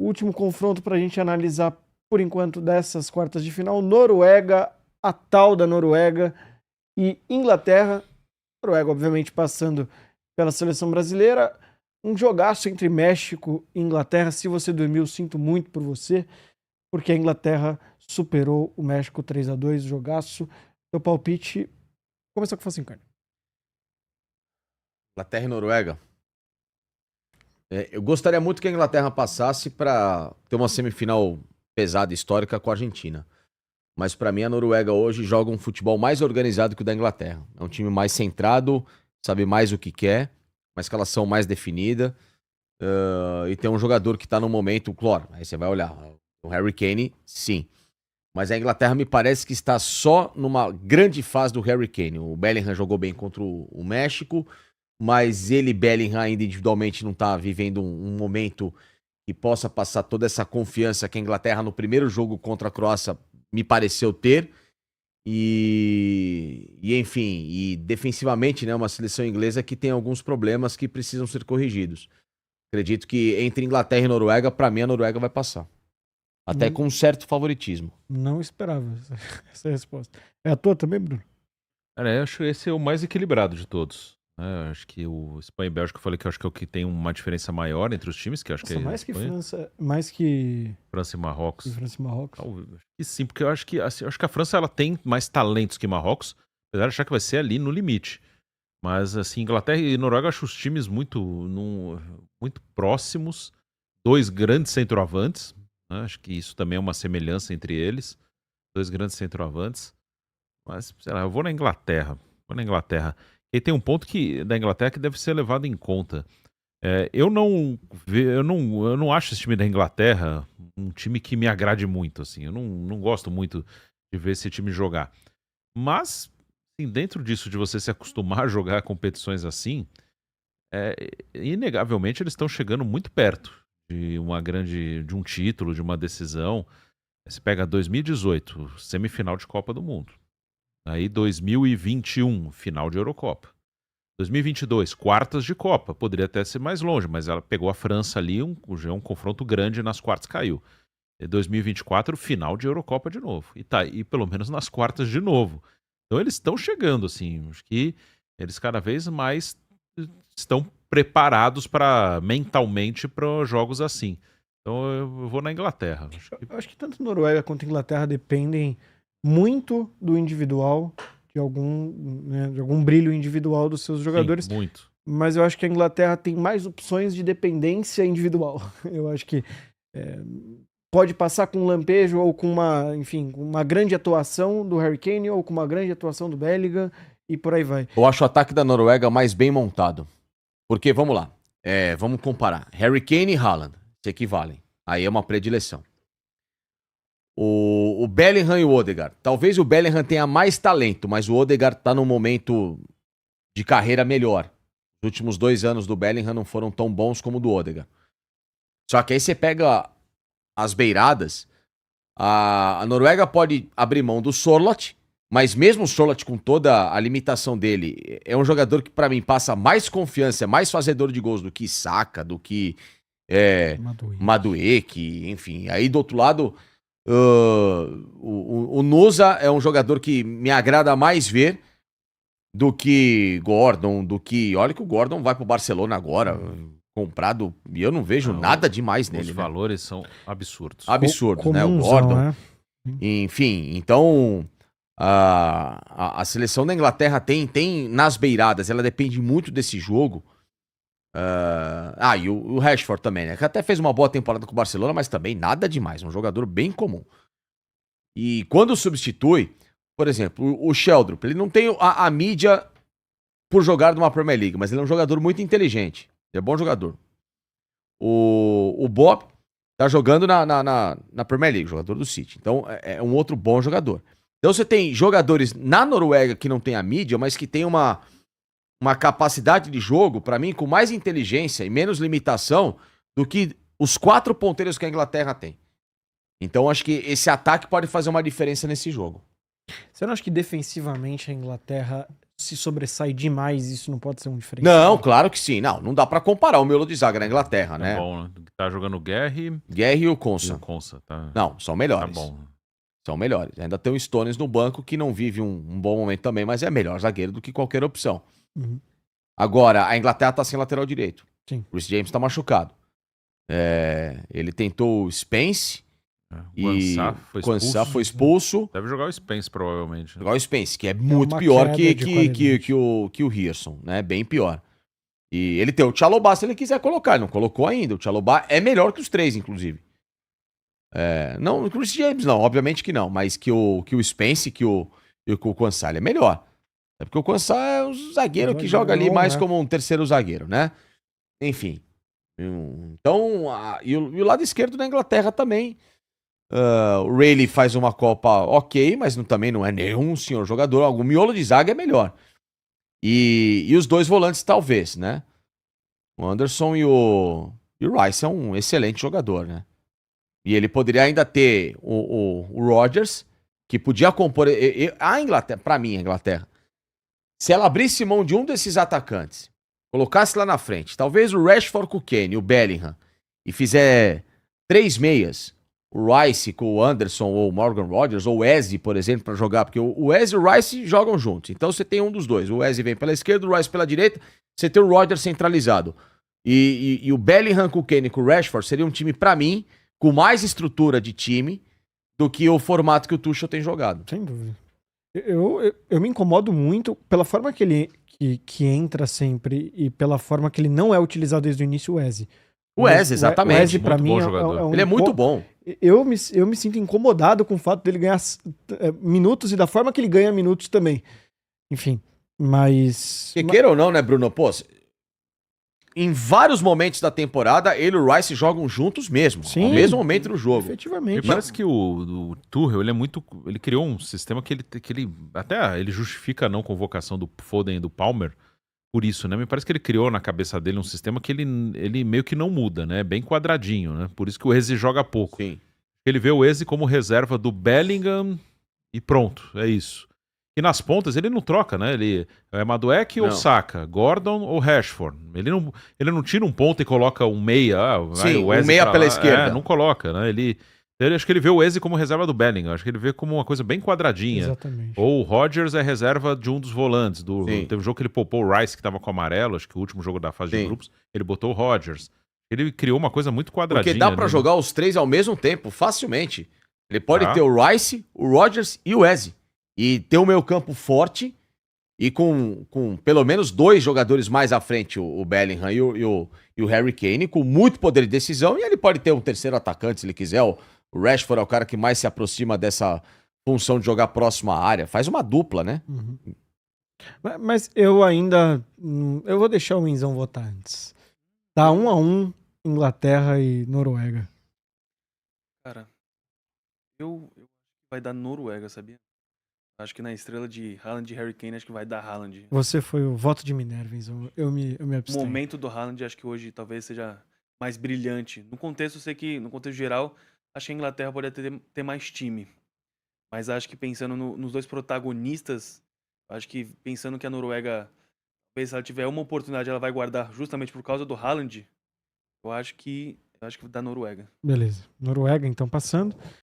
O último confronto para a gente analisar, por enquanto, dessas quartas de final: Noruega, a tal da Noruega, e Inglaterra. Noruega, obviamente, passando pela seleção brasileira. Um jogaço entre México e Inglaterra. Se você dormiu, sinto muito por você, porque a Inglaterra superou o México 3-2, jogaço. Seu palpite, começa com o Facinho, cara. Inglaterra e Noruega. Eu gostaria muito que a Inglaterra passasse para ter uma semifinal pesada histórica com a Argentina. Mas para mim a Noruega hoje joga um futebol mais organizado que o da Inglaterra. É um time mais centrado, sabe mais o que quer, uma escalação mais definida. E tem um jogador que tá no momento, claro, aí você vai olhar, o Harry Kane, sim. Mas a Inglaterra me parece que está só numa grande fase do Harry Kane. O Bellingham jogou bem contra o México, mas ele, Bellingham, ainda individualmente não tá vivendo um momento que possa passar toda essa confiança que a Inglaterra no primeiro jogo contra a Croácia me pareceu ter. Enfim, e defensivamente, né, uma seleção inglesa que tem alguns problemas que precisam ser corrigidos. Acredito que entre Inglaterra e Noruega, pra mim a Noruega vai passar. Até com um certo favoritismo. Não esperava essa resposta. É a tua também, Bruno? Cara, eu acho esse é o mais equilibrado de todos. Eu acho que o Espanha e Bélgica, eu falei que eu acho que é o que tem uma diferença maior entre os times, que eu acho que é mais que Espanha, França, mais que França e Marrocos. França e Marrocos. Acho que sim, porque eu acho que, assim, eu acho que a França ela tem mais talentos que Marrocos, apesar de achar que vai ser ali no limite. Mas, assim, Inglaterra e Noruega eu acho os times muito próximos. Dois grandes centroavantes, né? Acho que isso também é uma semelhança entre eles. Dois grandes centroavantes. Mas, sei lá, eu vou na Inglaterra. E tem um ponto da Inglaterra que deve ser levado em conta. Eu não acho esse time da Inglaterra um time que me agrade muito, assim. Eu não gosto muito de ver esse time jogar. Mas, assim, dentro disso, de você se acostumar a jogar competições assim, inegavelmente eles estão chegando muito perto de um título, de uma decisão. Você pega 2018, semifinal de Copa do Mundo. Aí 2021, final de Eurocopa. 2022, quartas de Copa. Poderia até ser mais longe, mas ela pegou a França ali, já é um confronto grande, nas quartas caiu. E 2024, final de Eurocopa de novo. E tá aí pelo menos nas quartas de novo. Então eles estão chegando, assim. Acho que eles cada vez mais estão preparados mentalmente para jogos assim. Então eu vou na Inglaterra. Acho que tanto Noruega quanto Inglaterra dependem muito do individual, de algum brilho individual dos seus jogadores. Sim, muito. Mas eu acho que a Inglaterra tem mais opções de dependência individual. Eu acho que pode passar com um lampejo ou com uma grande atuação do Harry Kane ou com uma grande atuação do Bellingham e por aí vai. Eu acho o ataque da Noruega mais bem montado. Porque, vamos lá, vamos comparar. Harry Kane e Haaland se equivalem. Aí é uma predileção. O Bellingham e o Odegaard. Talvez o Bellingham tenha mais talento, mas o Odegaard tá num momento de carreira melhor. Os últimos 2 anos do Bellingham não foram tão bons como o do Odegaard. Só que aí você pega as beiradas, a Noruega pode abrir mão do Sorloth, mas mesmo o Sorloth com toda a limitação dele, é um jogador que pra mim passa mais confiança, mais fazedor de gols do que Saka, do que Madueke, enfim. Aí do outro lado, o Nusa é um jogador que me agrada mais ver do que Gordon, olha que o Gordon vai pro Barcelona agora, comprado, e eu não vejo nada demais nele. Os valores são absurdos. Absurdos, né? O Gordon. Enfim, então a seleção da Inglaterra tem nas beiradas, ela depende muito desse jogo. E o Rashford também, né? Que até fez uma boa temporada com o Barcelona, mas também nada demais, um jogador bem comum. E quando substitui, por exemplo, o Sheldrup, ele não tem a mídia por jogar numa Premier League, mas ele é um jogador muito inteligente. Ele é bom jogador. O Bob tá jogando na Premier League, jogador do City. Então é um outro bom jogador. Então você tem jogadores na Noruega que não tem a mídia, mas que tem uma capacidade de jogo, pra mim, com mais inteligência e menos limitação do que os 4 ponteiros que a Inglaterra tem. Então acho que esse ataque pode fazer uma diferença nesse jogo. Você não acha que defensivamente a Inglaterra se sobressai demais e isso não pode ser um diferencial? Não, claro que sim. Não dá pra comparar o miolo de zaga na Inglaterra, né? Tá bom, né? Tá jogando Guerre Guerre e o e Konsa. o Konsa. Tá, Não, são tá melhores. bom. São melhores. Ainda tem o Stones no banco, que não vive um bom momento também, mas é melhor zagueiro do que qualquer opção. Uhum. Agora, a Inglaterra tá sem lateral direito. Sim. O Reece James tá machucado. Ele tentou o Spence e O Quansah foi expulso. Deve jogar o Spence, provavelmente. Jogar o Spence, que é muito uma pior queda de que o Rierson, né? Bem pior. E ele tem o Chalobah se ele quiser colocar. Ele não colocou ainda. O Chalobah é melhor que os três, inclusive. Não, o Reece James não, obviamente que não. Mas que o Spence e que o Quansah, ele é melhor. É porque o Quansah é um zagueiro que joga ali mais como um terceiro zagueiro, né? Enfim. Então, e o lado esquerdo da Inglaterra também. O Rayleigh faz uma Copa ok, mas também não é nenhum senhor jogador. Algum miolo de zaga é melhor. E os dois volantes, talvez, né? O Anderson e o Rice é um excelente jogador, né? E ele poderia ainda ter o Rodgers, que podia compor. A Inglaterra, pra mim, a Inglaterra, se ela abrisse mão de um desses atacantes, colocasse lá na frente, talvez o Rashford com o Kane, o Bellingham, e fizer 3 meias, o Rice com o Anderson ou o Morgan Rodgers, ou o Eze, por exemplo, pra jogar, porque o Eze e o Rice jogam juntos. Então você tem um dos dois. O Eze vem pela esquerda, o Rice pela direita, você tem o Rodgers centralizado. E o Bellingham com o Kane e com o Rashford seria um time, pra mim, com mais estrutura de time do que o formato que o Tuchel tem jogado. Sem dúvida. Eu me incomodo muito pela forma que ele que entra sempre e pela forma que ele não é utilizado desde o início, o Eze. O Eze, exatamente. O Eze, pra Muito mim, bom é jogador. Ele é muito bom. Eu me sinto incomodado com o fato dele ganhar minutos e da forma que ele ganha minutos também. Enfim, mas... Que queira ou não, né, Bruno? Pô, em vários momentos da temporada, ele e o Rice jogam juntos mesmo. Sim, ao mesmo momento do jogo. Efetivamente. Me parece que o Tuchel, ele criou um sistema que ele até ele justifica a não convocação do Foden e do Palmer por isso, né? Me parece que ele criou na cabeça dele um sistema que ele meio que não muda, né? Bem quadradinho, né? Por isso que o Eze joga pouco. Sim. Ele vê o Eze como reserva do Bellingham e pronto, é isso. E nas pontas ele não troca, né? Ele é Madueke ou Saka, Gordon ou Rashford. Ele não tira um ponto e coloca um meia. Sim, o Eze um meia pela esquerda. não coloca, né? Acho que ele vê o Eze como reserva do Bellingham. Acho que ele vê como uma coisa bem quadradinha. Exatamente. Ou o Rodgers é reserva de um dos volantes. Sim. Teve um jogo que ele poupou o Rice, que tava com amarelo. Acho que o último jogo da fase de grupos. Ele botou o Rodgers. Ele criou uma coisa muito quadradinha. Porque dá pra né? jogar os três ao mesmo tempo, facilmente. Ele pode ter o Rice, o Rodgers e o Eze. E ter o meio campo forte e com pelo menos 2 jogadores mais à frente, o Bellingham e o Harry Kane, com muito poder de decisão. E ele pode ter um terceiro atacante, se ele quiser. O Rashford é o cara que mais se aproxima dessa função de jogar próximo à área. Faz uma dupla, né? Uhum. Mas eu ainda... Eu vou deixar o Winzão votar antes. Tá 1-1 Inglaterra e Noruega. Cara, eu vai dar Noruega, sabia? Acho que na estrela de Haaland e Harry Kane, acho que vai dar Haaland. Você foi o voto de Minerva, Winzão. Eu me O abstenho. momento do Haaland, acho que hoje talvez seja mais brilhante. No contexto, eu sei que, no contexto geral, acho que a Inglaterra poderia ter mais time. Mas acho que pensando nos dois protagonistas, acho que pensando que a Noruega, talvez se ela tiver uma oportunidade, ela vai guardar justamente por causa do Haaland, eu acho que dá Noruega. Beleza. Noruega, então, passando.